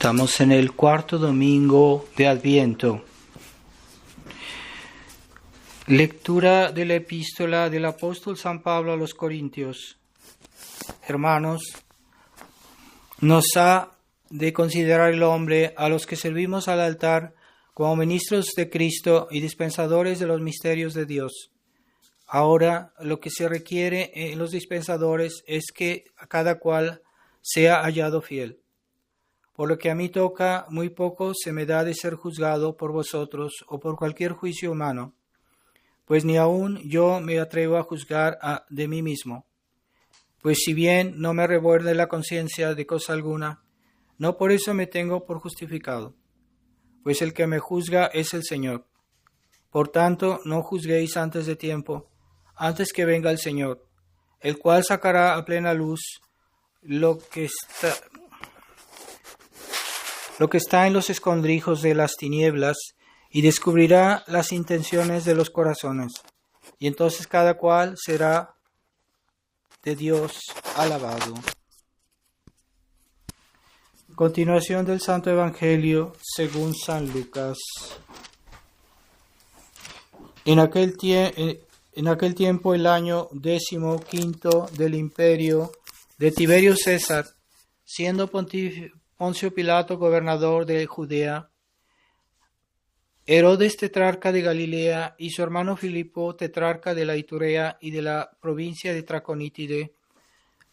Estamos en el cuarto domingo de Adviento. Lectura de la epístola del apóstol San Pablo a los Corintios. Hermanos, nos ha de considerar el hombre a los que servimos al altar como ministros de Cristo y dispensadores de los misterios de Dios. Ahora, lo que se requiere en los dispensadores es que a cada cual sea hallado fiel. Por lo que a mí toca, muy poco se me da de ser juzgado por vosotros o por cualquier juicio humano, pues ni aun yo me atrevo a juzgar de mí mismo. Pues si bien no me revuelve la conciencia de cosa alguna, no por eso me tengo por justificado, pues el que me juzga es el Señor. Por tanto, no juzguéis antes de tiempo, antes que venga el Señor, el cual sacará a plena luz lo que está en los escondrijos de las tinieblas y descubrirá las intenciones de los corazones. Y entonces cada cual será de Dios alabado. Continuación del Santo Evangelio según San Lucas. En aquel tiempo, el año 15 del imperio de Tiberio César, siendo Poncio Pilato gobernador de Judea, Herodes tetrarca de Galilea y su hermano Filipo tetrarca de la Iturea y de la provincia de Traconítide,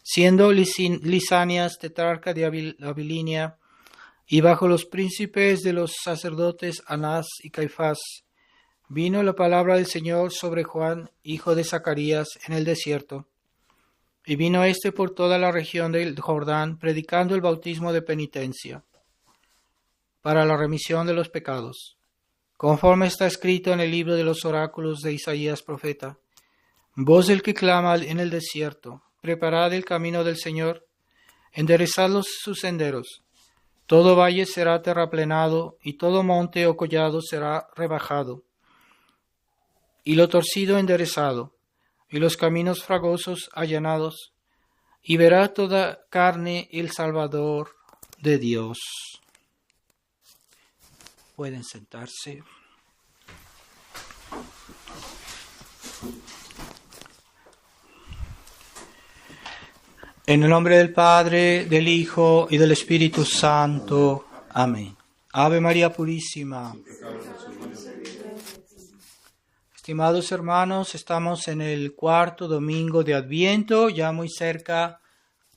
siendo Lisanias tetrarca de Abilinia, y bajo los príncipes de los sacerdotes Anás y Caifás, vino la palabra del Señor sobre Juan, hijo de Zacarías, en el desierto. Y vino por toda la región del Jordán, predicando el bautismo de penitencia para la remisión de los pecados, conforme está escrito en el libro de los oráculos de Isaías profeta. Voz del que clama en el desierto, preparad el camino del Señor, enderezad sus senderos. Todo valle será terraplenado, y todo monte o collado será rebajado, y lo torcido enderezado, y los caminos fragosos allanados, y verá toda carne el Salvador de Dios. Pueden sentarse. En el nombre del Padre, del Hijo y del Espíritu Santo. Amén. Ave María Purísima. Estimados hermanos, estamos en el cuarto domingo de Adviento, ya muy cerca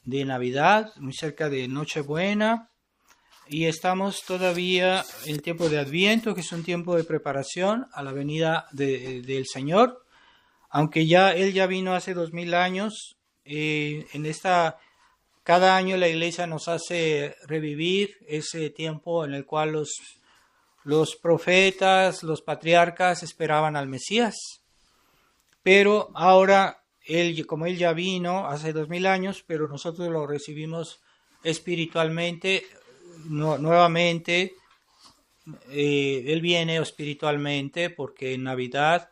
de Navidad, muy cerca de Nochebuena, y estamos todavía en el tiempo de Adviento, que es un tiempo de preparación a la venida del Señor, aunque Él ya vino hace 2000 años. Cada año la Iglesia nos hace revivir ese tiempo en el cual los profetas, los patriarcas esperaban al Mesías, pero ahora como Él ya vino hace 2000 años, pero nosotros lo recibimos espiritualmente nuevamente. Él viene espiritualmente porque en Navidad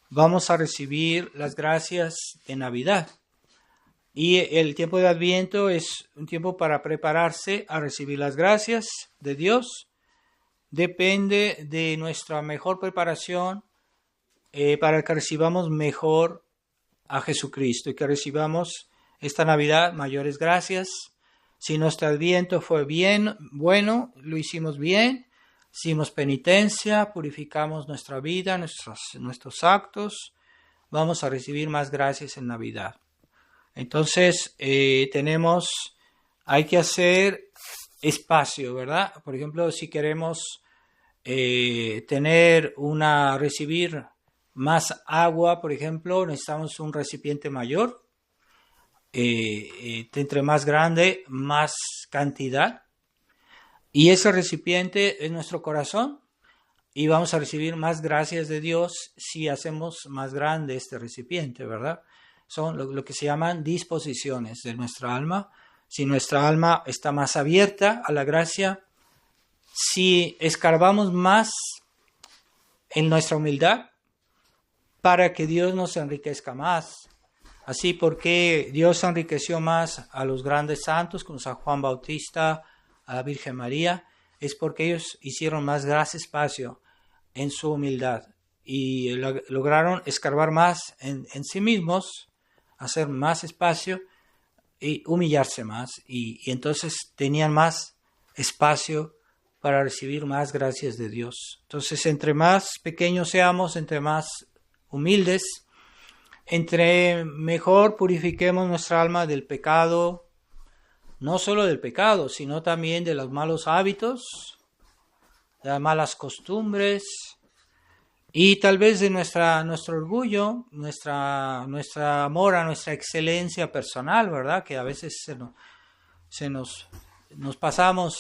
vamos a recibir las gracias de Navidad. Y el tiempo de Adviento es un tiempo para prepararse a recibir las gracias de Dios. Depende de nuestra mejor preparación para que recibamos mejor a Jesucristo y que recibamos esta Navidad mayores gracias. Si nuestro Adviento fue bueno, lo hicimos bien, hicimos penitencia, purificamos nuestra vida, nuestros actos, vamos a recibir más gracias en Navidad. Entonces, hay que hacer espacio, ¿verdad? Por ejemplo, si queremos recibir más agua, por ejemplo, necesitamos un recipiente mayor, entre más grande, más cantidad, y ese recipiente es nuestro corazón, y vamos a recibir más gracias de Dios si hacemos más grande este recipiente, ¿verdad? Son lo que se llaman disposiciones de nuestra alma. Si nuestra alma está más abierta a la gracia, si escarbamos más en nuestra humildad para que Dios nos enriquezca más. Así porque Dios enriqueció más a los grandes santos como San Juan Bautista, a la Virgen María, es porque ellos hicieron más espacio en su humildad y lograron escarbar más en sí mismos, hacer más espacio y humillarse más. Y entonces tenían más espacio para recibir más gracias de Dios. Entonces, entre más pequeños seamos, entre más humildes, entre mejor purifiquemos nuestra alma del pecado, no solo del pecado, sino también de los malos hábitos, de las malas costumbres y tal vez de nuestro orgullo, nuestra amor a nuestra excelencia personal, ¿verdad? Que a veces nos pasamos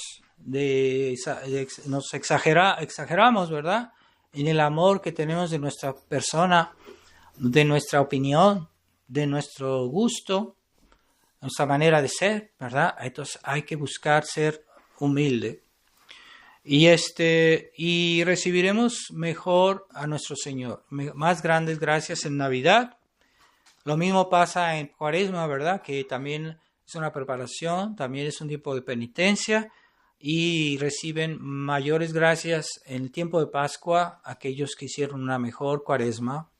nos exageramos, ¿verdad? En el amor que tenemos de nuestra persona, de nuestra opinión, de nuestro gusto, nuestra manera de ser, ¿verdad? Entonces hay que buscar ser humilde. Y recibiremos mejor a nuestro Señor, más grandes gracias en Navidad. Lo mismo pasa en Cuaresma, ¿verdad? Que también es una preparación, también es un tiempo de penitencia y reciben mayores gracias en el tiempo de Pascua aquellos que hicieron una mejor Cuaresma.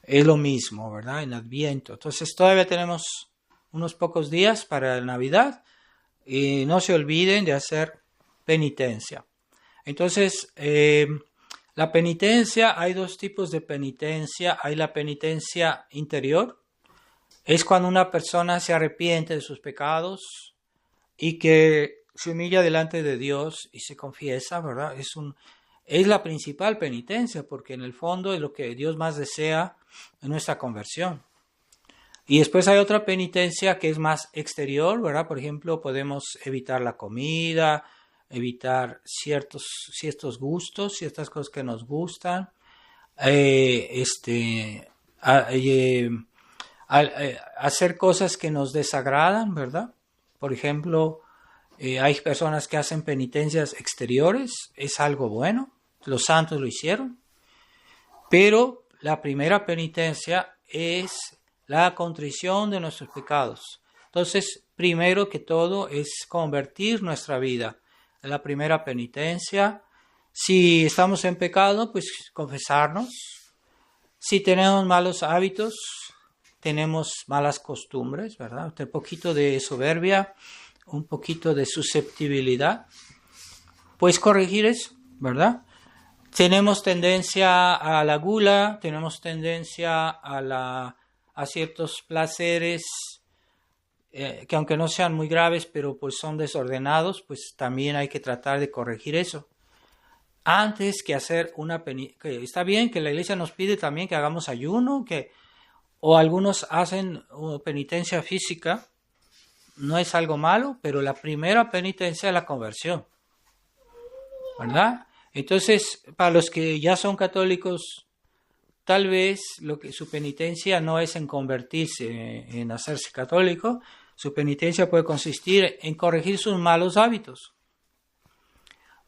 Es lo mismo, ¿verdad? En Adviento. Entonces todavía tenemos unos pocos días para la Navidad y no se olviden de hacer penitencia. Entonces, la penitencia, hay dos tipos de penitencia. Hay la penitencia interior, es cuando una persona se arrepiente de sus pecados y que se humilla delante de Dios y se confiesa, ¿verdad? Es la principal penitencia, porque en el fondo es lo que Dios más desea en nuestra conversión. Y después hay otra penitencia que es más exterior, ¿verdad? Por ejemplo, podemos evitar la comida, evitar ciertos gustos, ciertas cosas que nos gustan, hacer cosas que nos desagradan, ¿verdad? Por ejemplo, hay personas que hacen penitencias exteriores, es algo bueno, los santos lo hicieron, pero la primera penitencia es la contrición de nuestros pecados. Entonces, primero que todo es convertir nuestra vida. La primera penitencia, si estamos en pecado, pues confesarnos. Si tenemos malos hábitos, tenemos malas costumbres, ¿verdad? Un poquito de soberbia, un poquito de susceptibilidad, pues corregir eso, ¿verdad? Tenemos tendencia a la gula, tenemos tendencia a ciertos placeres que aunque no sean muy graves, pero pues son desordenados, pues también hay que tratar de corregir eso. Antes que hacer una penitencia, está bien que la iglesia nos pide también que hagamos ayuno, o algunos hacen penitencia física, no es algo malo, pero la primera penitencia es la conversión, ¿verdad? Entonces, para los que ya son católicos, tal vez su penitencia no es en convertirse, en hacerse católico. Su penitencia puede consistir en corregir sus malos hábitos,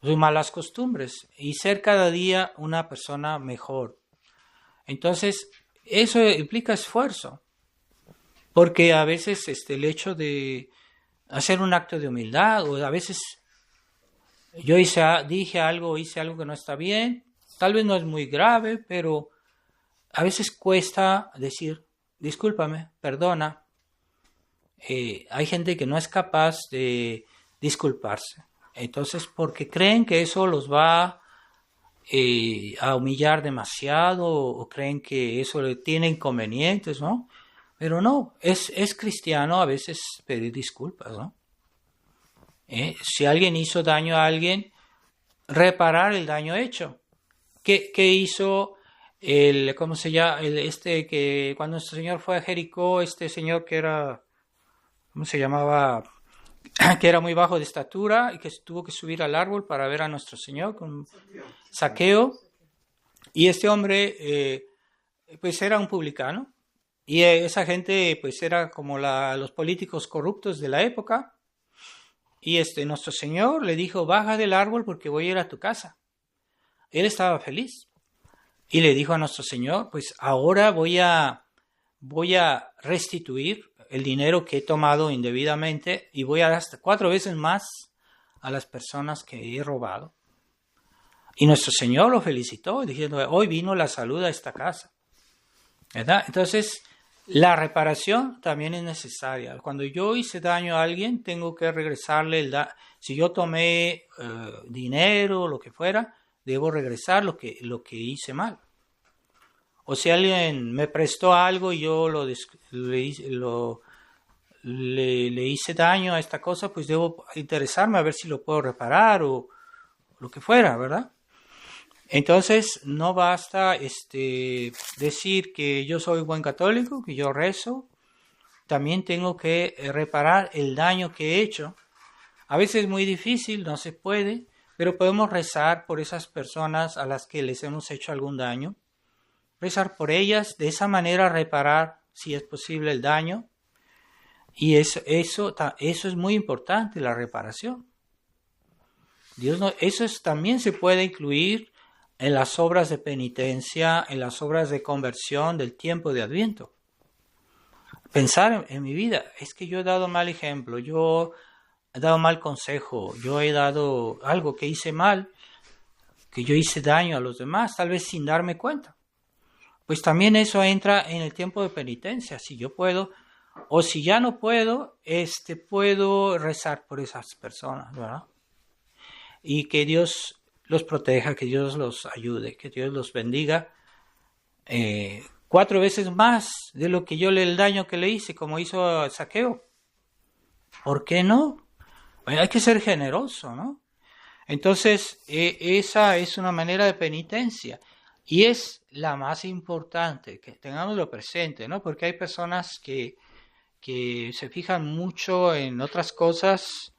sus malas costumbres y ser cada día una persona mejor. Entonces, eso implica esfuerzo, porque a veces el hecho de hacer un acto de humildad, o a veces yo hice algo que no está bien, tal vez no es muy grave, pero a veces cuesta decir, discúlpame, perdona. Hay gente que no es capaz de disculparse. Entonces, porque creen que eso los va a humillar demasiado, o creen que eso le tiene inconvenientes, ¿no? Pero no, es cristiano a veces pedir disculpas, ¿no? Si alguien hizo daño a alguien, reparar el daño hecho. ¿Qué hizo ¿cómo se llama? Que cuando nuestro Señor fue a Jericó, señor que era, ¿cómo se llamaba? Que era muy bajo de estatura y que tuvo que subir al árbol para ver a nuestro Señor, con Zaqueo. Y este hombre, pues era un publicano. Y esa gente, pues era como los políticos corruptos de la época. Y nuestro Señor le dijo, baja del árbol porque voy a ir a tu casa. Él estaba feliz. Y le dijo a nuestro Señor, pues ahora voy a restituir el dinero que he tomado indebidamente y voy a dar hasta 4 veces más a las personas que he robado. Y nuestro Señor lo felicitó diciendo, hoy vino la salud a esta casa, ¿verdad? Entonces, la reparación también es necesaria. Cuando yo hice daño a alguien, tengo que regresarle el daño. Si yo tomé dinero o lo que fuera, debo regresar lo que hice mal. O si alguien me prestó algo y yo le hice daño a esta cosa, pues debo interesarme a ver si lo puedo reparar o lo que fuera, ¿verdad? Entonces, no basta decir que yo soy buen católico, que yo rezo. También tengo que reparar el daño que he hecho. A veces es muy difícil, no se puede, pero podemos rezar por esas personas a las que les hemos hecho algún daño. Rezar por ellas, de esa manera reparar, si es posible, el daño. Y eso es muy importante, la reparación. También se puede incluir en las obras de penitencia, en las obras de conversión del tiempo de Adviento. Pensar en mi vida, es que yo he dado mal ejemplo, yo he dado mal consejo, yo he dado algo que hice mal, que yo hice daño a los demás, tal vez sin darme cuenta. Pues también eso entra en el tiempo de penitencia, si yo puedo, o si ya no puedo, puedo rezar por esas personas, ¿verdad? Y que Dios los proteja, que Dios los ayude, que Dios los bendiga 4 veces más de lo que el daño que le hice, como hizo Zaqueo. ¿Por qué no? Bueno, hay que ser generoso, ¿no? Entonces, esa es una manera de penitencia y es la más importante, que tengámoslo presente, ¿no? Porque hay personas que se fijan mucho en otras cosas.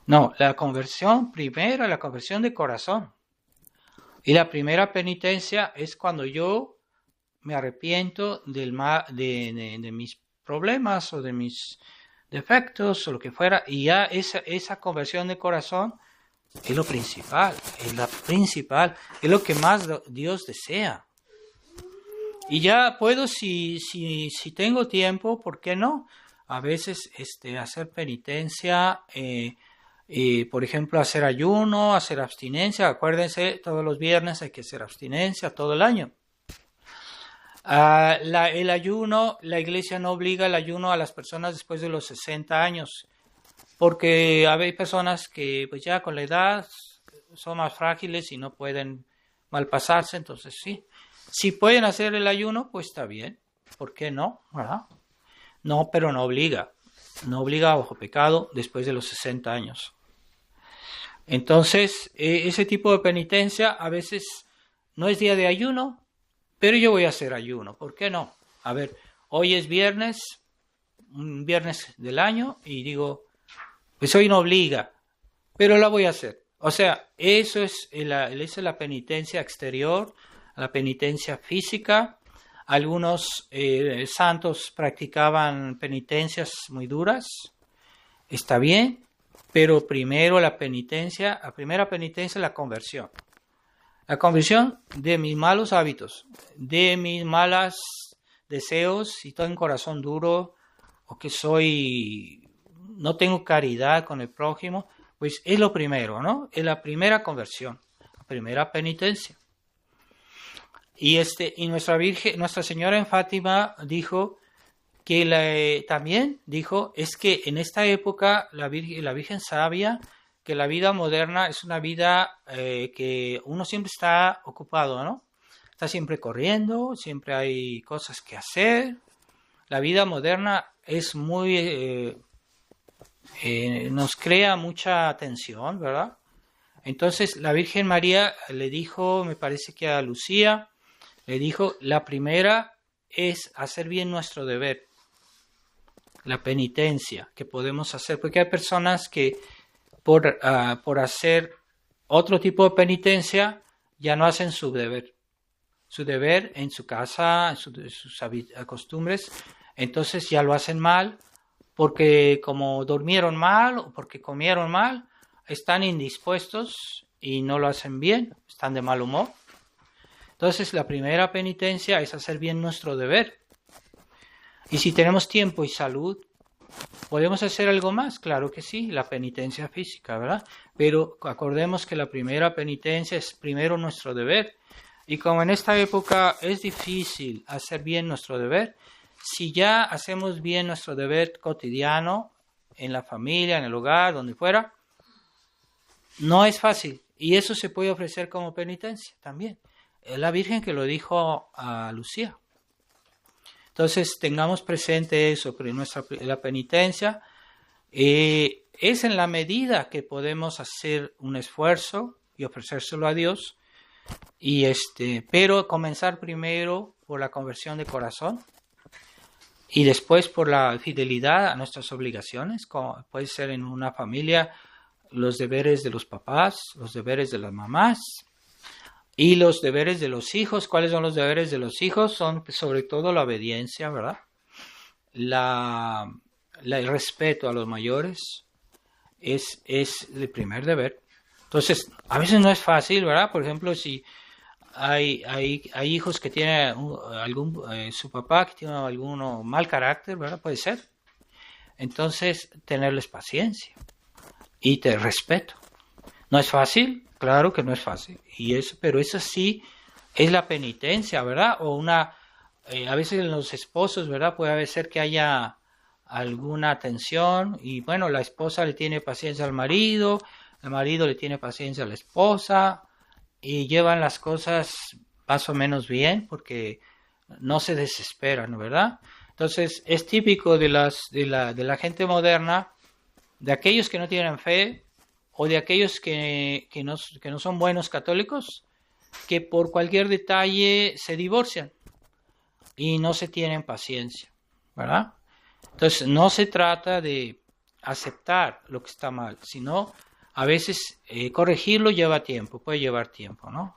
No, la conversión primero, la conversión de corazón. Y la primera penitencia es cuando yo me arrepiento de mis problemas o de mis defectos o lo que fuera, y ya esa conversión de corazón es lo principal, es lo que más Dios desea. Y ya puedo, si tengo tiempo, ¿por qué no? A veces hacer penitencia, por ejemplo, hacer ayuno, hacer abstinencia. Acuérdense, todos los viernes hay que hacer abstinencia todo el año. El ayuno, la iglesia no obliga el ayuno a las personas después de los 60 años, porque hay personas que pues ya con la edad son más frágiles y no pueden malpasarse, entonces sí. Si pueden hacer el ayuno, pues está bien. ¿Por qué no? ¿Verdad? No, pero no obliga. No obliga bajo pecado después de los 60 años. Entonces, ese tipo de penitencia a veces no es día de ayuno, pero yo voy a hacer ayuno. ¿Por qué no? A ver, hoy es viernes, un viernes del año, y digo, pues hoy no obliga, pero la voy a hacer. O sea, esa es la penitencia exterior, la penitencia física. Algunos santos practicaban penitencias muy duras. Está bien, pero primero la primera penitencia es la conversión. La conversión de mis malos hábitos, de mis malos deseos, si tengo un corazón duro o que no tengo caridad con el prójimo, pues es lo primero, ¿no? Es la primera conversión, la primera penitencia. Y Nuestra Señora en Fátima dijo que también dijo, es que en esta época la Virgen sabía que la vida moderna es una vida que uno siempre está ocupado, ¿no? Está siempre corriendo, siempre hay cosas que hacer. La vida moderna es nos crea mucha tensión, ¿verdad? Entonces la Virgen María le dijo, me parece que a Lucía, le dijo, la primera es hacer bien nuestro deber, la penitencia que podemos hacer, porque hay personas que por hacer otro tipo de penitencia ya no hacen su deber en su casa, en sus costumbres, entonces ya lo hacen mal, porque como durmieron mal o porque comieron mal, están indispuestos y no lo hacen bien, están de mal humor. Entonces la primera penitencia es hacer bien nuestro deber. Y si tenemos tiempo y salud, ¿Podemos hacer algo más? Claro que sí, la penitencia física, ¿verdad? Pero acordemos que la primera penitencia es primero nuestro deber. Y como en esta época es difícil hacer bien nuestro deber, si ya hacemos bien nuestro deber cotidiano, en la familia, en el hogar, donde fuera, no es fácil. Y eso se puede ofrecer como penitencia también. Es la Virgen que lo dijo a Lucía. Entonces tengamos presente eso, pero la penitencia es en la medida que podemos hacer un esfuerzo y ofrecérselo a Dios, pero comenzar primero por la conversión de corazón y después por la fidelidad a nuestras obligaciones, como puede ser en una familia los deberes de los papás, los deberes de las mamás, y los deberes de los hijos. ¿Cuáles son los deberes de los hijos? Son sobre todo la obediencia, ¿verdad? El respeto a los mayores es el primer deber. Entonces, a veces no es fácil, ¿verdad? Por ejemplo, si hay hijos que tienen su papá que tiene algún mal carácter, ¿verdad? Puede ser. Entonces, tenerles paciencia y respeto. ¿No es fácil? Claro que no es fácil, pero eso sí es la penitencia, ¿verdad? O a veces en los esposos, ¿verdad? Puede ser que haya alguna tensión y bueno, la esposa le tiene paciencia al marido, el marido le tiene paciencia a la esposa y llevan las cosas más o menos bien porque no se desesperan, ¿verdad? Entonces es típico de la gente moderna, de aquellos que no tienen fe, o de aquellos que no son buenos católicos, que por cualquier detalle se divorcian y no se tienen paciencia, ¿verdad? Entonces no se trata de aceptar lo que está mal, sino a veces corregirlo lleva tiempo, puede llevar tiempo, ¿no?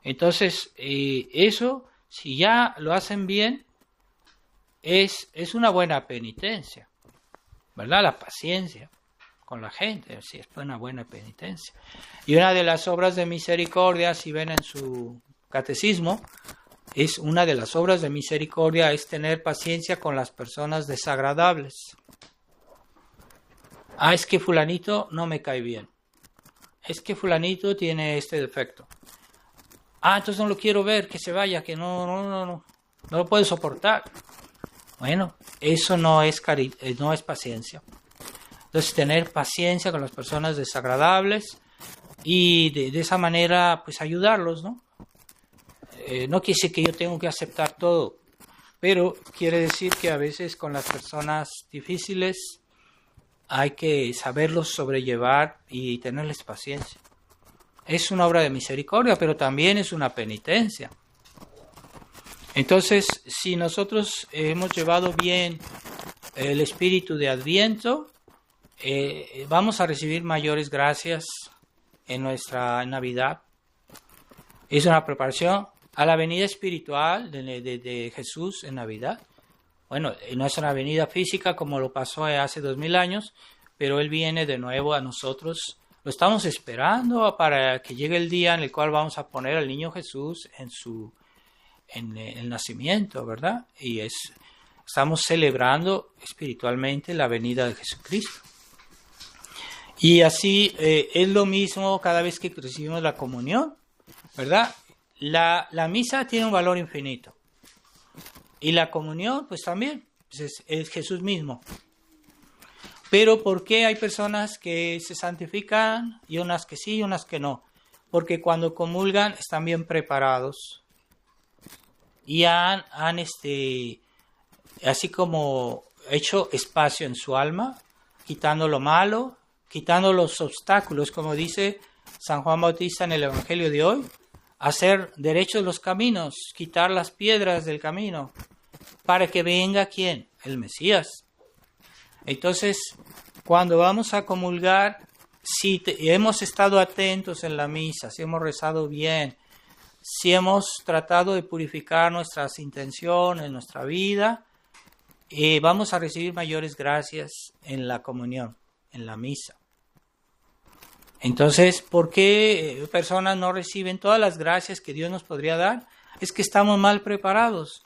Entonces eso, si ya lo hacen bien, es una buena penitencia, ¿verdad? La paciencia con la gente, sí, es una buena penitencia. Y una de las obras de misericordia, si ven en su catecismo, una de las obras de misericordia es tener paciencia con las personas desagradables. Es que fulanito no me cae bien. Es que fulanito tiene este defecto. Entonces no lo quiero ver, que se vaya, que no lo puedo soportar. Bueno, eso no es paciencia. Entonces, tener paciencia con las personas desagradables y de esa manera, pues ayudarlos, ¿no? No quiere decir que yo tengo que aceptar todo, pero quiere decir que a veces con las personas difíciles hay que saberlos sobrellevar y tenerles paciencia. Es una obra de misericordia, pero también es una penitencia. Entonces, si nosotros hemos llevado bien el espíritu de Adviento, vamos a recibir mayores gracias en nuestra Navidad. Es una preparación a la venida espiritual de Jesús en Navidad. Bueno, no es una venida física como lo pasó hace 2000 años, pero Él viene de nuevo a nosotros. Lo estamos esperando para que llegue el día en el cual vamos a poner al niño Jesús en el nacimiento, ¿verdad? Y estamos celebrando espiritualmente la venida de Jesucristo. Y así es lo mismo cada vez que recibimos la comunión, ¿verdad? La misa tiene un valor infinito. Y la comunión, pues también, pues es Jesús mismo. Pero ¿por qué hay personas que se santifican y unas que sí y unas que no? Porque cuando comulgan están bien preparados y han así como hecho espacio en su alma, quitando lo malo, quitando los obstáculos, como dice San Juan Bautista en el Evangelio de hoy, hacer derechos los caminos, quitar las piedras del camino, para que venga ¿quién? El Mesías. Entonces, cuando vamos a comulgar, si hemos estado atentos en la misa, si hemos rezado bien, si hemos tratado de purificar nuestras intenciones, nuestra vida, vamos a recibir mayores gracias en la comunión, en la misa. Entonces, ¿por qué personas no reciben todas las gracias que Dios nos podría dar? Es que estamos mal preparados.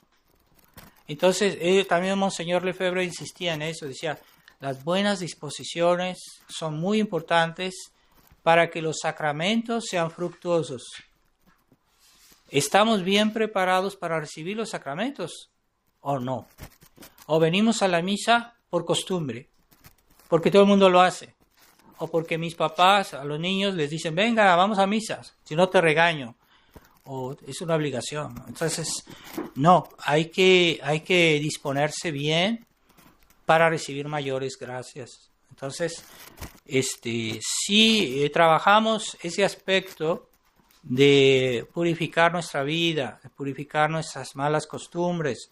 Entonces, también Monseñor Lefebvre insistía en eso, decía, las buenas disposiciones son muy importantes para que los sacramentos sean fructuosos. ¿Estamos bien preparados para recibir los sacramentos o no? ¿O venimos a la misa por costumbre, porque todo el mundo lo hace? ¿O porque mis papás a los niños les dicen, venga, vamos a misa, si no te regaño? O es una obligación. Entonces, no, hay que disponerse bien para recibir mayores gracias. Entonces, si trabajamos ese aspecto de purificar nuestra vida, de purificar nuestras malas costumbres,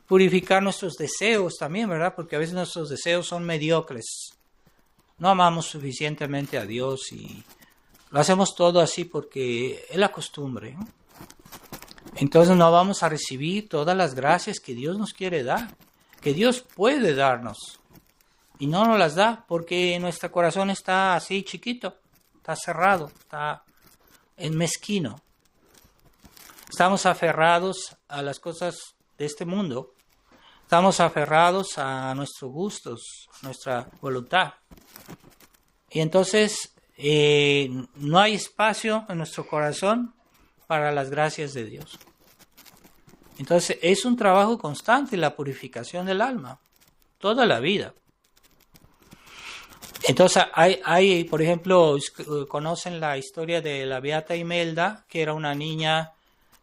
purificar nuestros deseos también, ¿verdad? Porque a veces nuestros deseos son mediocres. No amamos suficientemente a Dios y lo hacemos todo así porque es la costumbre, ¿no? Entonces no vamos a recibir todas las gracias que Dios nos quiere dar, que Dios puede darnos. Y no nos las da porque nuestro corazón está así chiquito, está cerrado, está mezquino. Estamos aferrados a las cosas de este mundo. Estamos aferrados a nuestros gustos, a nuestra voluntad. Y entonces no hay espacio en nuestro corazón para las gracias de Dios. Entonces es un trabajo constante la purificación del alma, toda la vida. Entonces hay, por ejemplo, conocen la historia de la Beata Imelda, que era una niña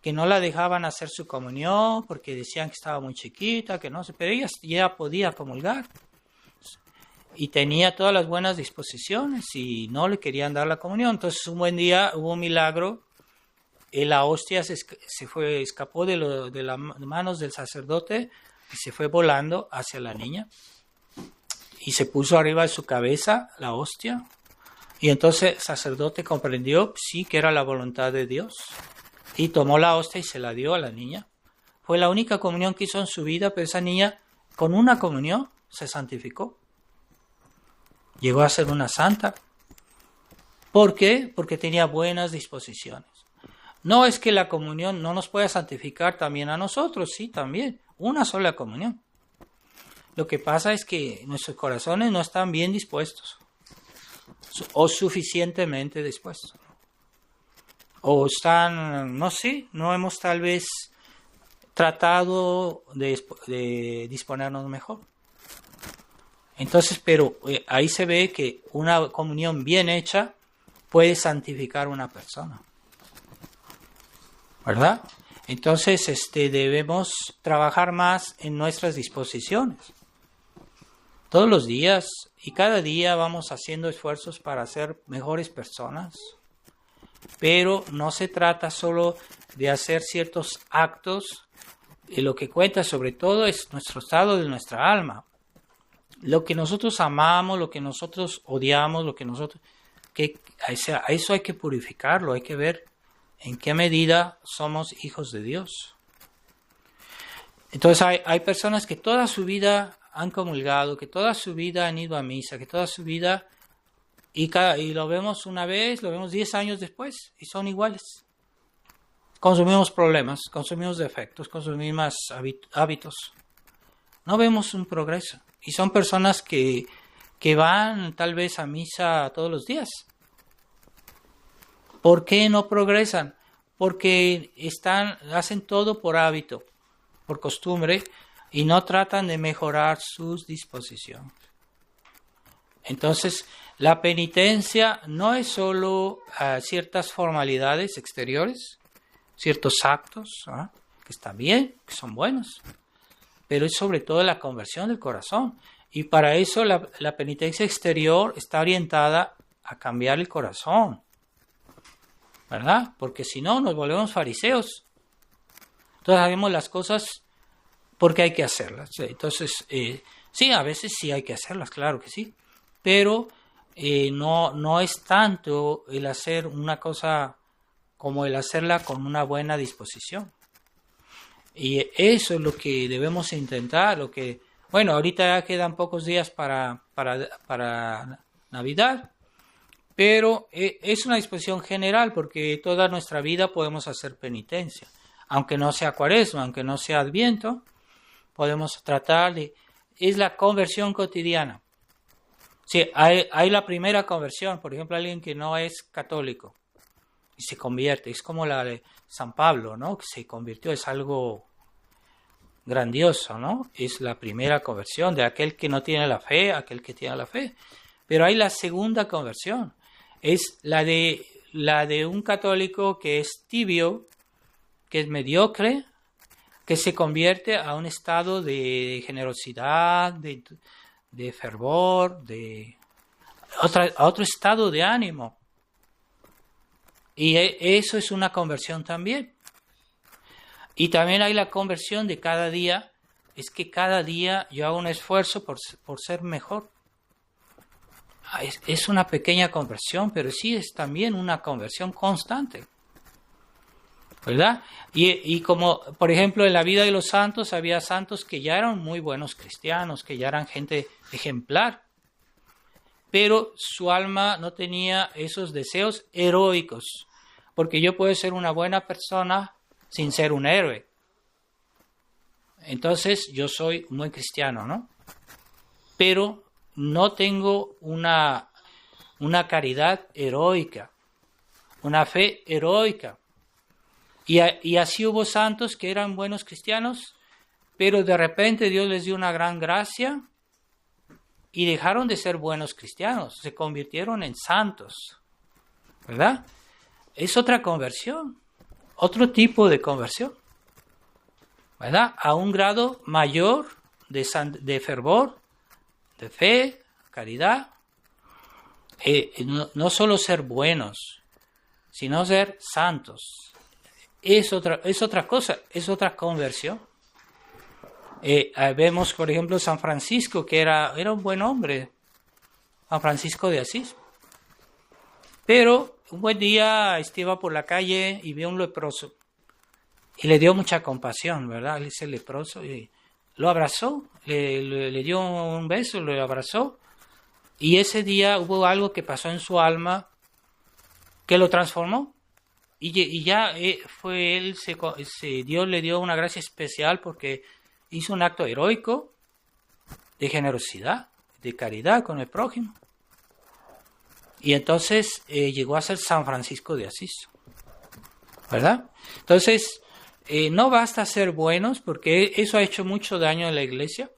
que no la dejaban hacer su comunión porque decían que estaba muy chiquita, que no sé, pero ella ya podía comulgar y tenía todas las buenas disposiciones y no le querían dar la comunión. Entonces un buen día hubo un milagro, la hostia escapó de las manos del sacerdote y se fue volando hacia la niña y se puso arriba de su cabeza la hostia, y entonces el sacerdote comprendió sí que era la voluntad de Dios y tomó la hostia y se la dio a la niña. Fue la única comunión que hizo en su vida, pero esa niña con una comunión se santificó. Llegó a ser una santa. ¿Por qué? Porque tenía buenas disposiciones. No es que la comunión no nos pueda santificar también a nosotros, sí, también, una sola comunión. Lo que pasa es que nuestros corazones no están bien dispuestos o suficientemente dispuestos. O están, no sé, no hemos tal vez tratado de disponernos mejor. Entonces, pero ahí se ve que una comunión bien hecha puede santificar a una persona, ¿verdad? Entonces, debemos trabajar más en nuestras disposiciones. Todos los días y cada día vamos haciendo esfuerzos para ser mejores personas, pero no se trata solo de hacer ciertos actos, y lo que cuenta sobre todo es nuestro estado de nuestra alma. Lo que nosotros amamos, lo que nosotros odiamos, a eso hay que purificarlo, hay que ver en qué medida somos hijos de Dios. Entonces hay personas que toda su vida han comulgado, que toda su vida han ido a misa, que toda su vida, y lo vemos una vez, lo vemos 10 años después, y son iguales. Con sus mismos problemas, con sus mismos defectos, con sus mismos hábitos. No vemos un progreso. Y son personas que van tal vez a misa todos los días. ¿Por qué no progresan? Porque hacen todo por hábito, por costumbre, y no tratan de mejorar sus disposiciones. Entonces, la penitencia no es solo ciertas formalidades exteriores, ciertos actos, que están bien, que son buenos, pero es sobre todo la conversión del corazón. Y para eso la penitencia exterior está orientada a cambiar el corazón, ¿verdad? Porque si no, nos volvemos fariseos. Entonces hacemos las cosas porque hay que hacerlas. Entonces, sí, a veces sí hay que hacerlas, claro que sí, pero no es tanto el hacer una cosa como el hacerla con una buena disposición. Y eso es lo que debemos intentar, bueno, ahorita ya quedan pocos días para Navidad, pero es una disposición general porque toda nuestra vida podemos hacer penitencia. Aunque no sea Cuaresma, aunque no sea Adviento, podemos tratar es la conversión cotidiana. Sí, hay la primera conversión, por ejemplo, alguien que no es católico y se convierte, es como la de San Pablo, ¿no? Que se convirtió, es algo grandioso, ¿no? Es la primera conversión de aquel que no tiene la fe, aquel que tiene la fe. Pero hay la segunda conversión, es la de un católico que es tibio, que es mediocre, que se convierte a un estado de generosidad, de fervor, a otro estado de ánimo. Y eso es una conversión también. Y también hay la conversión de cada día, es que cada día yo hago un esfuerzo por ser mejor. Es una pequeña conversión, pero sí es también una conversión constante, ¿verdad? Y como, por ejemplo, en la vida de los santos, había santos que ya eran muy buenos cristianos, que ya eran gente ejemplar, pero su alma no tenía esos deseos heroicos, porque yo puedo ser una buena persona sin ser un héroe. Entonces, yo soy un buen cristiano, ¿no? Pero no tengo una caridad heroica, una fe heroica. Y así hubo santos que eran buenos cristianos, pero de repente Dios les dio una gran gracia y dejaron de ser buenos cristianos, se convirtieron en santos, ¿verdad? Es otra conversión, otro tipo de conversión, ¿verdad? A un grado mayor de fervor, de fe, caridad. No solo ser buenos, sino ser santos. Es otra cosa, es otra conversión. Vemos, por ejemplo, San Francisco, que era un buen hombre, San Francisco de Asís. Pero un buen día iba por la calle y vio un leproso. Y le dio mucha compasión, ¿verdad? Ese leproso. Y lo abrazó, le dio un beso, lo abrazó. Y ese día hubo algo que pasó en su alma que lo transformó. Y ya fue él, Dios le dio una gracia especial porque hizo un acto heroico de generosidad, de caridad con el prójimo. Y entonces llegó a ser San Francisco de Asís, ¿verdad? Entonces, no basta ser buenos porque eso ha hecho mucho daño en la iglesia.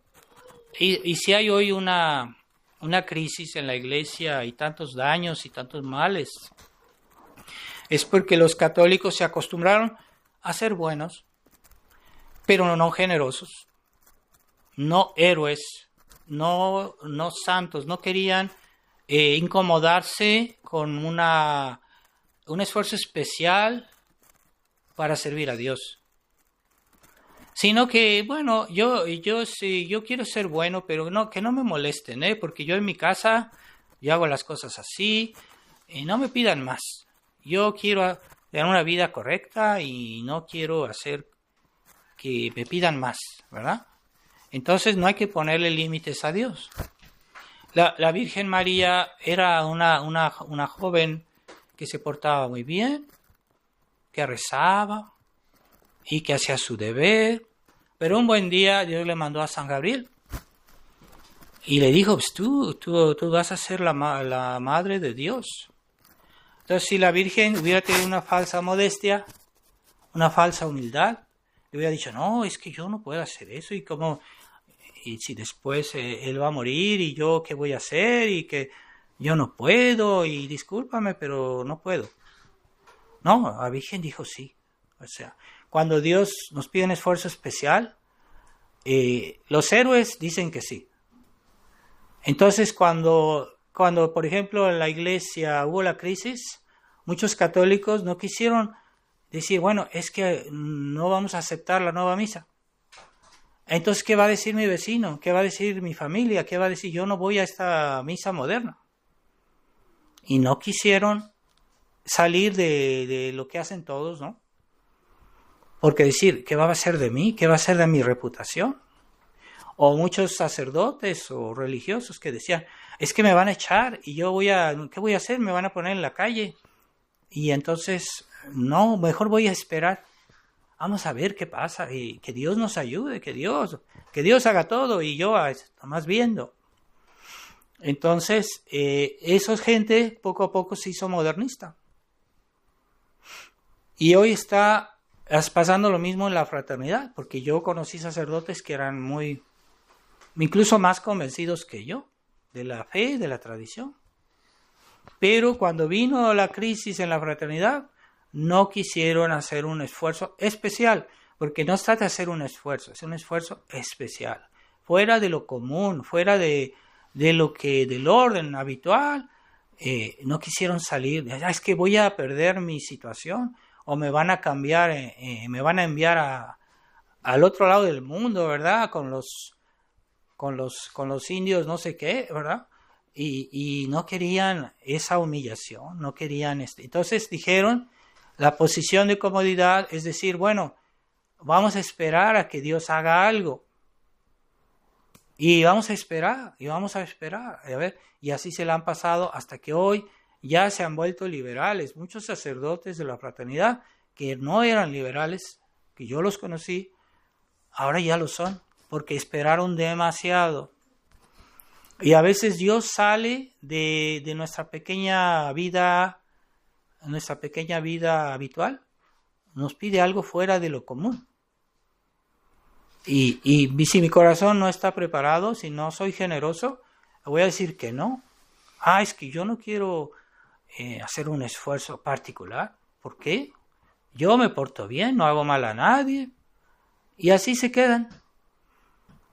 Y si hay hoy una crisis en la iglesia y tantos daños y tantos males, es porque los católicos se acostumbraron a ser buenos, pero no generosos, no héroes, no santos, no querían incomodarse con un esfuerzo especial para servir a Dios. Sino que, bueno, yo quiero ser bueno, pero que no me molesten, porque yo en mi casa yo hago las cosas así, no me pidan más. Yo quiero tener una vida correcta y no quiero hacer que me pidan más, ¿verdad? Entonces no hay que ponerle límites a Dios. La Virgen María era una joven que se portaba muy bien, que rezaba y que hacía su deber, pero un buen día Dios le mandó a San Gabriel y le dijo, pues tú vas a ser la madre de Dios. Entonces, si la Virgen hubiera tenido una falsa modestia, una falsa humildad, le hubiera dicho, no, es que yo no puedo hacer eso, y si después él va a morir, y yo qué voy a hacer, y que yo no puedo, y discúlpame, pero no puedo. No, la Virgen dijo sí. O sea, cuando Dios nos pide un esfuerzo especial, los héroes dicen que sí. Entonces, cuando, por ejemplo, en la iglesia hubo la crisis, muchos católicos no quisieron decir, bueno, es que no vamos a aceptar la nueva misa. Entonces, ¿qué va a decir mi vecino? ¿Qué va a decir mi familia? ¿Qué va a decir? Yo no voy a esta misa moderna. Y no quisieron salir de lo que hacen todos, ¿no? Porque decir, ¿qué va a ser de mí? ¿Qué va a ser de mi reputación? O muchos sacerdotes o religiosos que decían, es que me van a echar y ¿qué voy a hacer? Me van a poner en la calle. Y entonces, no, mejor voy a esperar vamos a ver qué pasa y que Dios nos ayude, que Dios haga todo y yo nomás viendo. Entonces, esa gente poco a poco se hizo modernista. Y hoy está pasando lo mismo en la fraternidad, porque yo conocí sacerdotes que eran incluso más convencidos que yo, de la fe, de la tradición. Pero cuando vino la crisis en la fraternidad, no quisieron hacer un esfuerzo especial, porque no se trata de hacer un esfuerzo, es un esfuerzo especial, fuera de lo común, fuera del orden habitual. No quisieron salir, es que voy a perder mi situación, o me van a cambiar, me van a enviar al otro lado del mundo, ¿verdad? Con los indios, no sé qué, ¿verdad? Y no querían esa humillación, no querían Entonces dijeron, la posición de comodidad es decir, bueno, vamos a esperar a que Dios haga algo. Y vamos a esperar, a ver, y así se la han pasado hasta que hoy ya se han vuelto liberales. Muchos sacerdotes de la fraternidad que no eran liberales, que yo los conocí, ahora ya lo son, porque esperaron demasiado. Y a veces Dios sale de nuestra pequeña vida habitual, nos pide algo fuera de lo común. Y si mi corazón no está preparado, si no soy generoso, voy a decir que no. Es que yo no quiero hacer un esfuerzo particular. ¿Por qué? Yo me porto bien, no hago mal a nadie. Y así se quedan.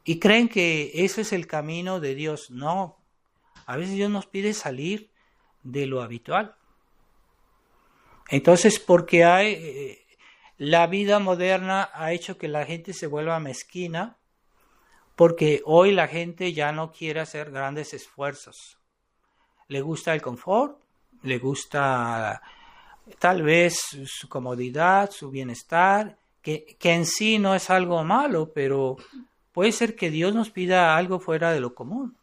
Y creen que ese es el camino de Dios. No. A veces Dios nos pide salir de lo habitual. Entonces, porque la vida moderna ha hecho que la gente se vuelva mezquina, porque hoy la gente ya no quiere hacer grandes esfuerzos. Le gusta el confort, le gusta tal vez su comodidad, su bienestar, que en sí no es algo malo, pero puede ser que Dios nos pida algo fuera de lo común,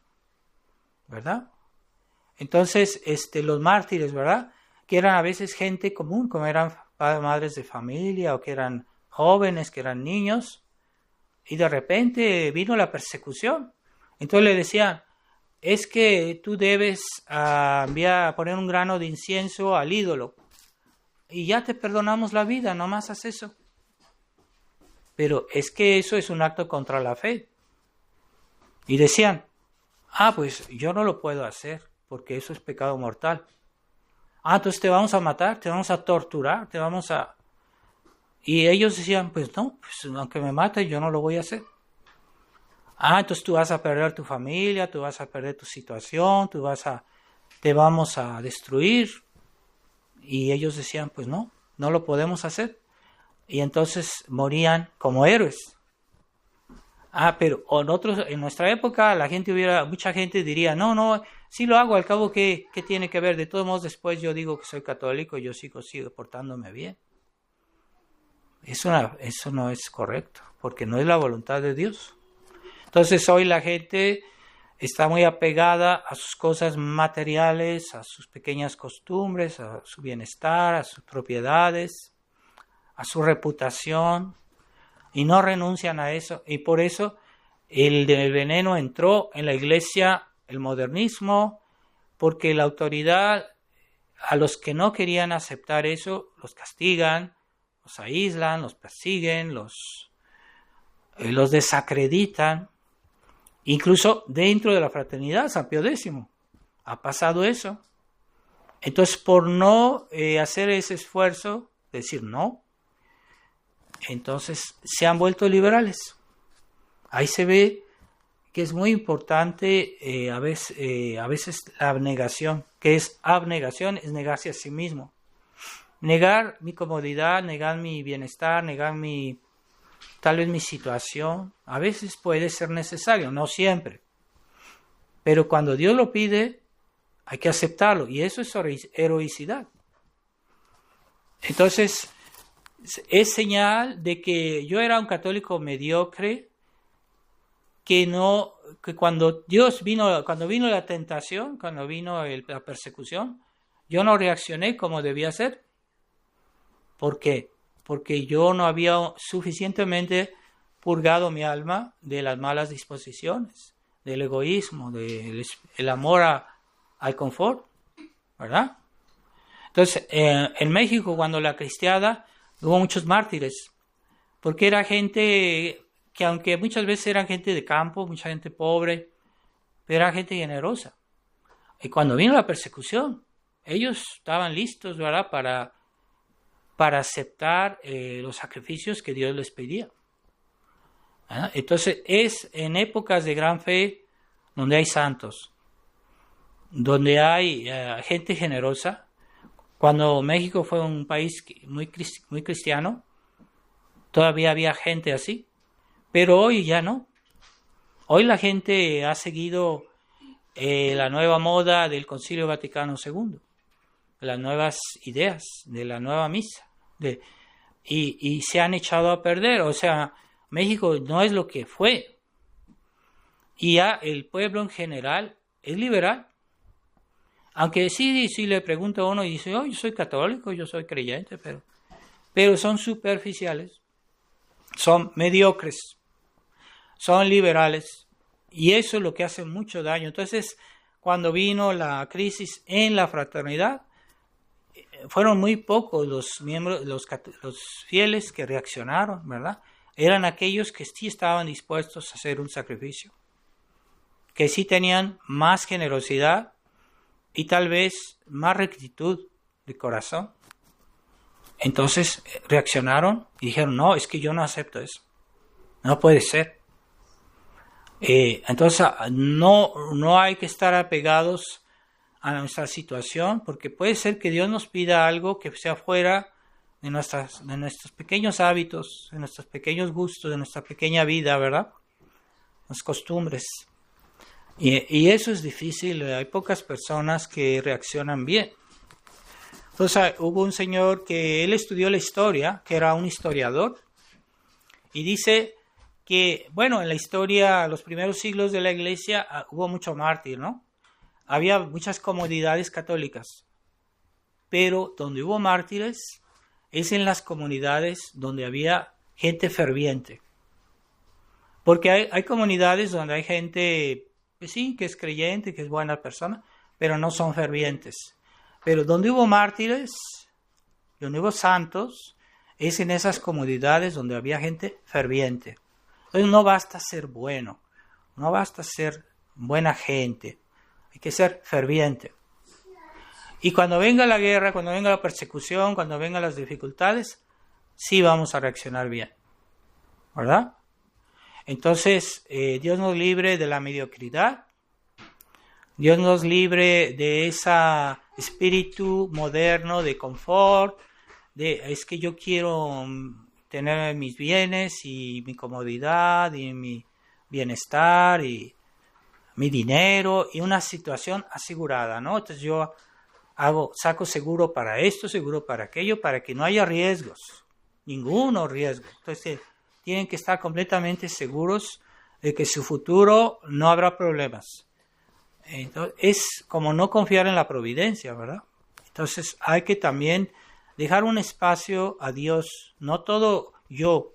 ¿verdad? Entonces, los mártires, ¿verdad? Que eran a veces gente común, como eran madres de familia, o que eran jóvenes, que eran niños, y de repente vino la persecución. Entonces le decían, es que tú debes poner un grano de incienso al ídolo, y ya te perdonamos la vida, nomás haz eso. Pero es que eso es un acto contra la fe. Y decían, pues yo no lo puedo hacer, porque eso es pecado mortal. Entonces te vamos a matar, te vamos a torturar, Y ellos decían, pues no, pues aunque me mate, yo no lo voy a hacer. Entonces tú vas a perder tu familia, tú vas a perder tu situación, te vamos a destruir. Y ellos decían, pues no lo podemos hacer. Y entonces morían como héroes. Pero en nuestra época mucha gente diría, no, sí lo hago, al cabo ¿qué tiene que ver? De todos modos después yo digo que soy católico, yo sigo portándome bien. Eso no es correcto, porque no es la voluntad de Dios. Entonces hoy la gente está muy apegada a sus cosas materiales, a sus pequeñas costumbres, a su bienestar, a sus propiedades, a su reputación, y no renuncian a eso. Y por eso el veneno entró en la iglesia, el modernismo, porque la autoridad, a los que no querían aceptar eso, los castigan, los aíslan, los persiguen, los desacreditan. Incluso dentro de la fraternidad, San Pío X, ha pasado eso. Entonces, por no hacer ese esfuerzo, decir no, entonces se han vuelto liberales. Ahí se ve que es muy importante a veces la abnegación. ¿Qué es abnegación? Es negarse a sí mismo. Negar mi comodidad, negar mi bienestar, negar tal vez mi situación. A veces puede ser necesario, no siempre. Pero cuando Dios lo pide, hay que aceptarlo. Y eso es heroicidad. Entonces, es señal de que yo era un católico mediocre, que cuando vino la tentación, cuando vino la persecución, yo no reaccioné como debía ser. ¿Por qué? porque yo no había suficientemente purgado mi alma de las malas disposiciones, del egoísmo, del el amor al confort, ¿verdad? Entonces, en México, cuando la cristiada, hubo muchos mártires, porque era gente que, aunque muchas veces eran gente de campo, mucha gente pobre, pero era gente generosa. Y cuando vino la persecución, ellos estaban listos, ¿verdad?, para aceptar los sacrificios que Dios les pedía. ¿Ah? Entonces, es en épocas de gran fe donde hay santos, donde hay gente generosa. Cuando México fue un país muy cristiano, todavía había gente así, pero hoy ya no. Hoy la gente ha seguido la nueva moda del Concilio Vaticano II, las nuevas ideas de la nueva misa, y se han echado a perder. O sea, México no es lo que fue, y ya el pueblo en general es liberal. Aunque sí le pregunta a uno y dice, yo soy católico, yo soy creyente, pero son superficiales, son mediocres, son liberales, y eso es lo que hace mucho daño. Entonces, cuando vino la crisis en la fraternidad, fueron muy pocos los miembros, los fieles que reaccionaron, ¿verdad? Eran aquellos que sí estaban dispuestos a hacer un sacrificio, que sí tenían más generosidad y tal vez más rectitud de corazón. Entonces reaccionaron y dijeron, no, es que yo no acepto eso, no puede ser. Entonces no hay que estar apegados a nuestra situación, porque puede ser que Dios nos pida algo que sea fuera de nuestros pequeños hábitos, de nuestros pequeños gustos, de nuestra pequeña vida, ¿verdad? Las costumbres. Y eso es difícil, hay pocas personas que reaccionan bien. Entonces hubo un señor que él estudió la historia, que era un historiador, y dice que, bueno, en la historia, los primeros siglos de la iglesia, hubo mucho mártir, ¿no? Había muchas comunidades católicas, pero donde hubo mártires es en las comunidades donde había gente ferviente. Porque hay comunidades donde hay gente, pues sí, que es creyente, que es buena persona, pero no son fervientes. Pero donde hubo mártires, donde hubo santos, es en esas comunidades donde había gente ferviente. Entonces no basta ser bueno, no basta ser buena gente, hay que ser ferviente. Y cuando venga la guerra, cuando venga la persecución, cuando vengan las dificultades, sí vamos a reaccionar bien, ¿verdad? Entonces, Dios nos libre de la mediocridad, Dios nos libre de ese espíritu moderno de confort, es que yo quiero tener mis bienes y mi comodidad y mi bienestar y mi dinero y una situación asegurada, ¿no? Entonces yo saco seguro para esto, seguro para aquello, para que no haya riesgos, ninguno riesgo. Entonces tienen que estar completamente seguros de que su futuro no habrá problemas. Entonces, es como no confiar en la providencia, ¿verdad? Entonces hay que también dejar un espacio a Dios, no todo yo,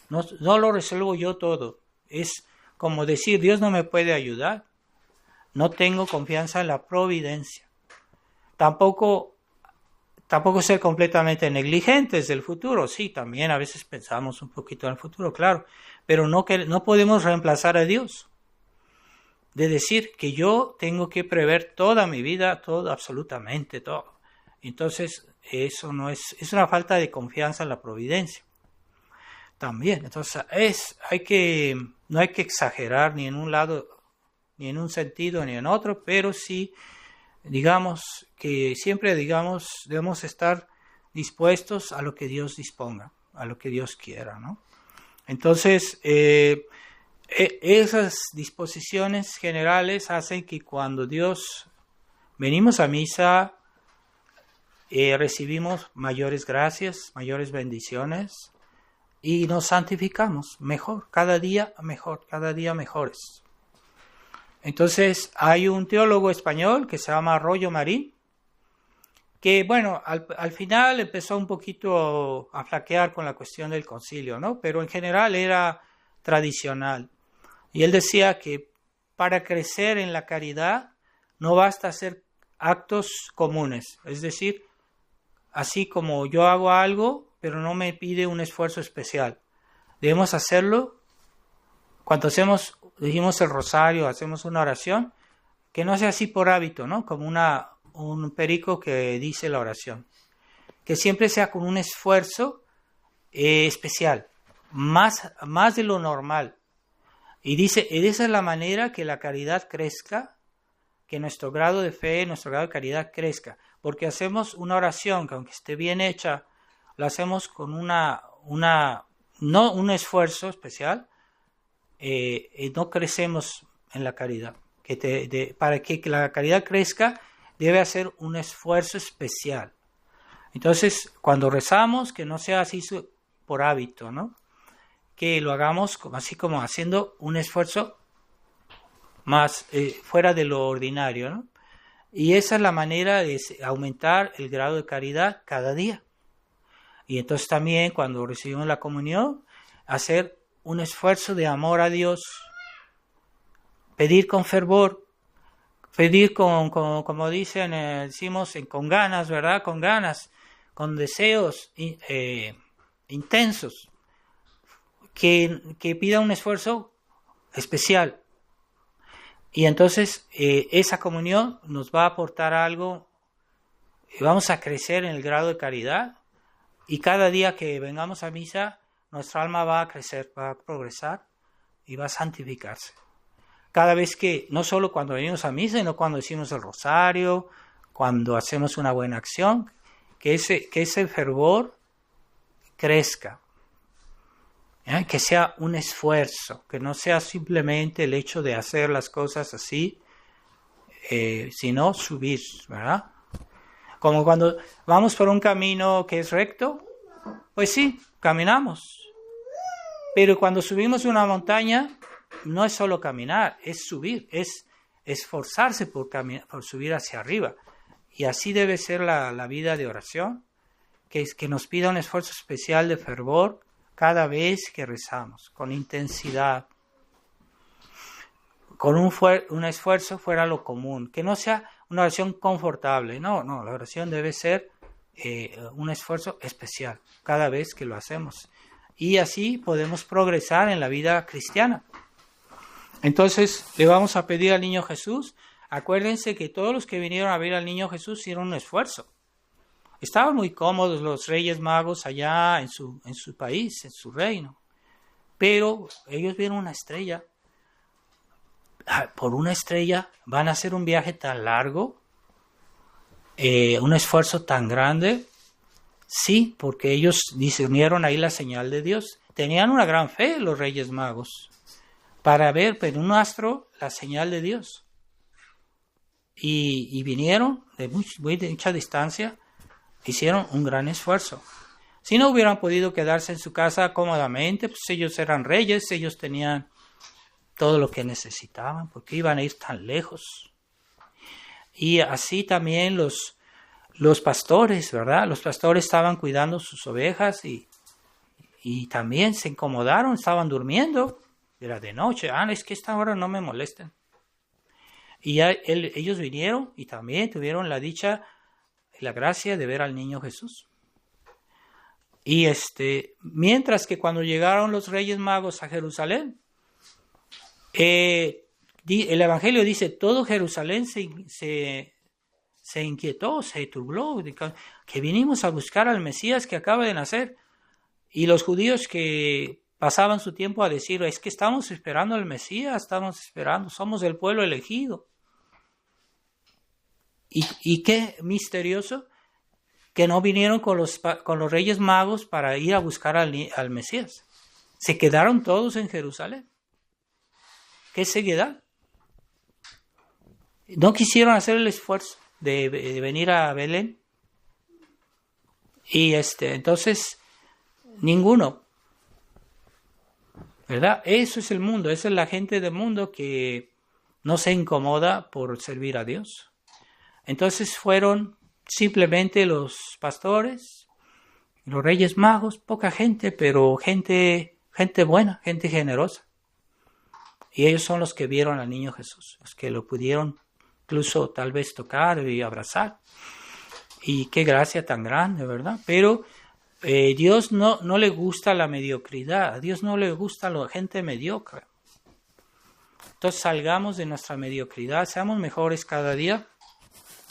no lo resuelvo yo todo. Es como decir, Dios no me puede ayudar, no tengo confianza en la providencia. Tampoco ser completamente negligentes del futuro, sí, también a veces pensamos un poquito en el futuro, claro, pero no podemos reemplazar a Dios. De decir que yo tengo que prever toda mi vida, todo, absolutamente todo. Entonces, eso no es una falta de confianza en la providencia. También, entonces no hay que exagerar ni en un lado, ni en un sentido, ni en otro, pero sí, digamos que siempre debemos estar dispuestos a lo que Dios disponga, a lo que Dios quiera, ¿no? Entonces, esas disposiciones generales hacen que cuando venimos a misa, recibimos mayores gracias, mayores bendiciones y nos santificamos mejor, cada día mejores. Entonces hay un teólogo español que se llama Rollo Marín, que bueno, al final empezó un poquito a flaquear con la cuestión del concilio, ¿no? Pero en general era tradicional. Y él decía que para crecer en la caridad no basta hacer actos comunes, es decir, así como yo hago algo, pero no me pide un esfuerzo especial. Debemos hacerlo cuando dijimos el rosario, hacemos una oración, que no sea así por hábito, ¿no? Como un perico que dice la oración. Que siempre sea con un esfuerzo especial, más de lo normal. Y dice, esa es la manera que la caridad crezca, que nuestro grado de fe, nuestro grado de caridad crezca. Porque hacemos una oración que aunque esté bien hecha, la hacemos con no un esfuerzo especial, no crecemos en la caridad. Para que la caridad crezca, debe hacer un esfuerzo especial. Entonces, cuando rezamos, que no sea así por hábito, ¿no? Que lo hagamos así como haciendo un esfuerzo más fuera de lo ordinario, ¿no? Y esa es la manera de aumentar el grado de caridad cada día. Y entonces también cuando recibimos la comunión, hacer un esfuerzo de amor a Dios, pedir con fervor, pedir como decimos, con ganas, ¿verdad? Con ganas, con deseos intensos, que pida un esfuerzo especial. Y entonces esa comunión nos va a aportar algo, vamos a crecer en el grado de caridad, y cada día que vengamos a misa, nuestra alma va a crecer, va a progresar y va a santificarse. Cada vez que, no solo cuando venimos a misa, sino cuando decimos el rosario, cuando hacemos una buena acción, que ese fervor crezca, que sea un esfuerzo, que no sea simplemente el hecho de hacer las cosas así, sino subir, ¿verdad? Como cuando vamos por un camino que es recto, pues sí, caminamos. Pero cuando subimos una montaña, no es solo caminar, es subir, es esforzarse por subir hacia arriba. Y así debe ser la vida de oración, que nos pida un esfuerzo especial de fervor cada vez que rezamos, con intensidad, con un esfuerzo fuera lo común, que no sea una oración confortable, no, la oración debe ser un esfuerzo especial cada vez que lo hacemos. Y así podemos progresar en la vida cristiana. Entonces le vamos a pedir al niño Jesús, acuérdense que todos los que vinieron a ver al niño Jesús hicieron un esfuerzo. Estaban muy cómodos los reyes magos allá en su país, en su reino, pero ellos vieron una estrella. Por una estrella van a hacer un viaje tan largo, un esfuerzo tan grande. Sí, porque ellos discernieron ahí la señal de Dios. Tenían una gran fe los reyes magos para ver en un astro la señal de Dios. Y vinieron de mucha distancia, hicieron un gran esfuerzo. Si no hubieran podido quedarse en su casa cómodamente, pues ellos eran reyes, ellos tenían todo lo que necesitaban, porque iban a ir tan lejos. Y así también los pastores, ¿verdad? Los pastores estaban cuidando sus ovejas y también se incomodaron, estaban durmiendo. Era de noche, es que esta hora no me molesten. Y ellos vinieron y también tuvieron la dicha y la gracia de ver al niño Jesús. Y mientras que cuando llegaron los reyes magos a Jerusalén, el Evangelio dice, todo Jerusalén se inquietó, se turbó, que vinimos a buscar al Mesías que acaba de nacer. Y los judíos que pasaban su tiempo a decir, es que estamos esperando al Mesías, estamos esperando, somos el pueblo elegido. Y qué misterioso que no vinieron con los reyes magos para ir a buscar al Mesías. Se quedaron todos en Jerusalén. ¿Qué ceguedad? No quisieron hacer el esfuerzo de venir a Belén. Y entonces, ninguno. ¿Verdad? Eso es el mundo, esa es la gente del mundo que no se incomoda por servir a Dios. Entonces fueron simplemente los pastores, los reyes magos, poca gente, pero gente buena, gente generosa. Y ellos son los que vieron al niño Jesús, los que lo pudieron incluso tal vez tocar y abrazar. Y qué gracia tan grande, ¿verdad? Pero Dios no le gusta la mediocridad, a Dios no le gusta la gente mediocre. Entonces salgamos de nuestra mediocridad, seamos mejores cada día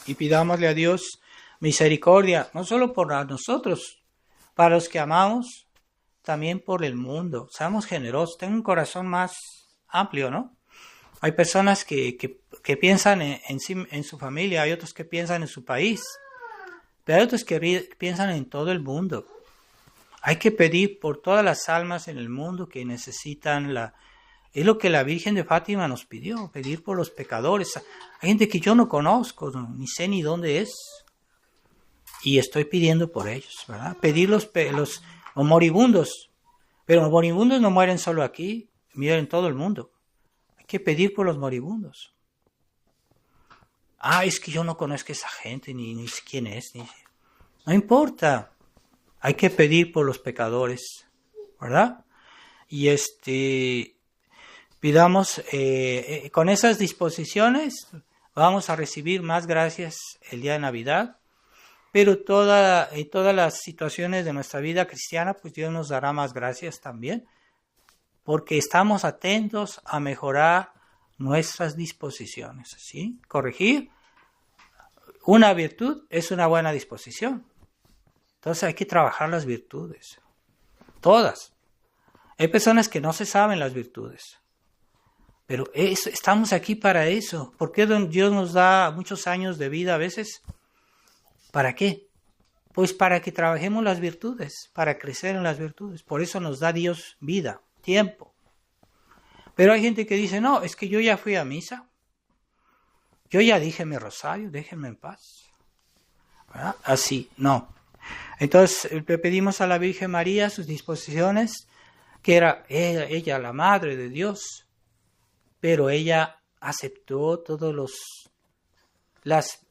y pidámosle a Dios misericordia, no solo por nosotros, para los que amamos, también por el mundo. Seamos generosos, tengan un corazón más amplio, ¿no? Hay personas que piensan en su familia, hay otros que piensan en su país, pero hay otros que piensan en todo el mundo. Hay que pedir por todas las almas en el mundo que necesitan es lo que la Virgen de Fátima nos pidió, pedir por los pecadores. Hay gente que yo no conozco, ni sé ni dónde es, y estoy pidiendo por ellos, ¿verdad? Pedir los moribundos, pero los moribundos no mueren solo aquí, mueren en todo el mundo. Hay que pedir por los moribundos. Es que yo no conozco a esa gente, ni sé quién es. No importa. Hay que pedir por los pecadores, ¿verdad? Y pidamos, con esas disposiciones, vamos a recibir más gracias el día de Navidad. Pero en todas las situaciones de nuestra vida cristiana, pues Dios nos dará más gracias también, porque estamos atentos a mejorar nuestras disposiciones, ¿sí? Corregir una virtud es una buena disposición. Entonces hay que trabajar las virtudes, todas. Hay personas que no se saben las virtudes, pero estamos aquí para eso. ¿Por qué Dios nos da muchos años de vida a veces? ¿Para qué? Pues para que trabajemos las virtudes, para crecer en las virtudes. Por eso nos da Dios vida, tiempo. Pero hay gente que dice, no, es que yo ya fui a misa. Yo ya dije mi rosario, déjenme en paz. ¿Verdad? Así, no. Entonces le pedimos a la Virgen María sus disposiciones, que era ella la Madre de Dios, pero ella aceptó todos los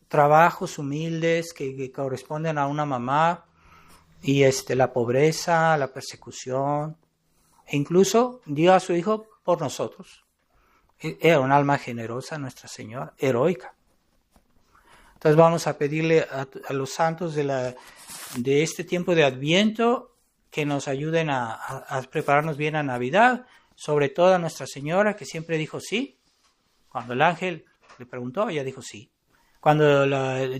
trabajos humildes que corresponden a una mamá, y la pobreza, la persecución, e incluso dio a su hijo por nosotros. Era un alma generosa, Nuestra Señora, heroica. Entonces vamos a pedirle a los santos de este tiempo de Adviento que nos ayuden a prepararnos bien a Navidad, sobre todo a Nuestra Señora, que siempre dijo sí. Cuando el ángel le preguntó, ella dijo sí. Cuando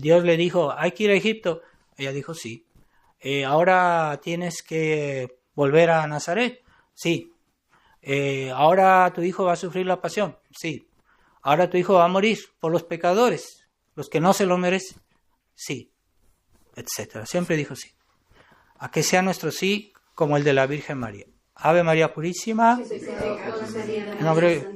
Dios le dijo, hay que ir a Egipto, ella dijo sí. Ahora tienes que volver a Nazaret, sí. Ahora tu hijo va a sufrir la pasión, sí. Ahora tu hijo va a morir por los pecadores, los que no se lo merecen, sí, etcétera. Siempre dijo sí. A que sea nuestro sí como el de la Virgen María. Ave María Purísima. En nombre